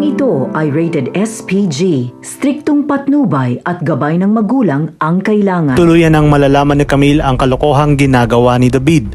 Programang ito ay rated SPG, striktong patnubay at gabay ng magulang ang kailangan. Tuluyan ng malalaman ni Camille ang kalokohang ginagawa ni David.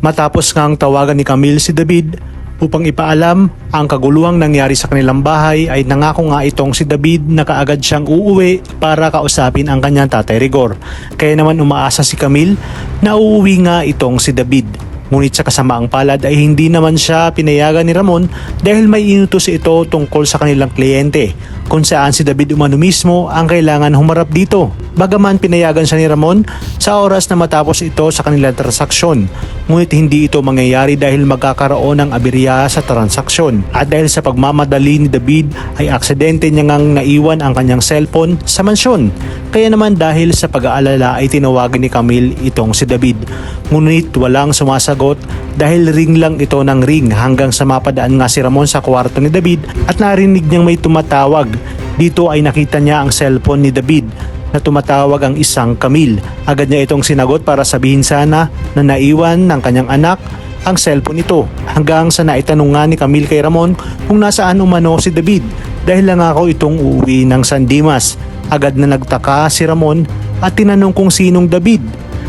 Matapos ngang tawagan ni Camille si David upang ipaalam ang kaguluhang nangyari sa kanilang bahay, ay nangako nga itong si David na kaagad siyang uuwi para kausapin ang kanyang tatay Rigor. Kaya naman umaasa si Camille na uuwi nga itong si David. Ngunit sa kasamaang palad ay hindi naman siya pinayagan ni Ramon dahil may inutos ito tungkol sa kanilang kliyente, kung saan si David umano mismo ang kailangan humarap dito. Bagaman pinayagan siya ni Ramon sa oras na matapos ito sa kanilang transaksyon, ngunit hindi ito mangyayari dahil magkakaroon ng aberya sa transaksyon. At dahil sa pagmamadali ni David ay aksidente niya ngang naiwan ang kanyang cellphone sa mansyon. Kaya naman dahil sa pag-aalala ay tinawagan ni Camille itong si David. Ngunit walang sumasagot dahil ring lang ito ng ring hanggang sa mapadaan nga si Ramon sa kwarto ni David at narinig niyang may tumatawag. Dito ay nakita niya ang cellphone ni David na tumatawag ang isang Camille. Agad niya itong sinagot para sabihin sana na naiwan ng kanyang anak ang cellphone nito, hanggang sa naitanong nga ni Camille kay Ramon kung nasaan umano si David dahil nangako itong uuwi ng San Dimas. Agad na nagtaka si Ramon at tinanong kung sinong David.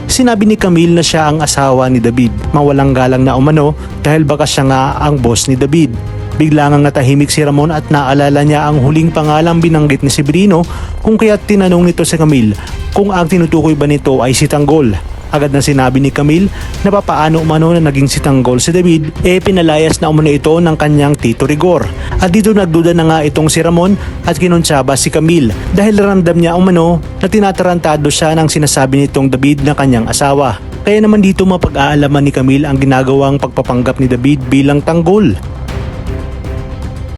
Sinabi ni Camille na siya ang asawa ni David. Mawalang galang na umano dahil baka siya nga ang boss ni David. Bigla ngang natahimik si Ramon at naalala niya ang huling pangalang binanggit ni Severino, kung kaya't tinanong nito si Camille kung ang tinutukoy ba nito ay si Tanggol. Agad na sinabi ni Camille na papaano umano na naging si Tanggol si David, pinalayas na umano ito ng kanyang tito Rigor. At dito nagduda na nga itong si Ramon at kinontsaba si Camille dahil ramdam niya umano na tinatarantado siya ng sinasabi nitong David na kanyang asawa. Kaya naman dito mapag-aalaman ni Camille ang ginagawang pagpapanggap ni David bilang Tanggol.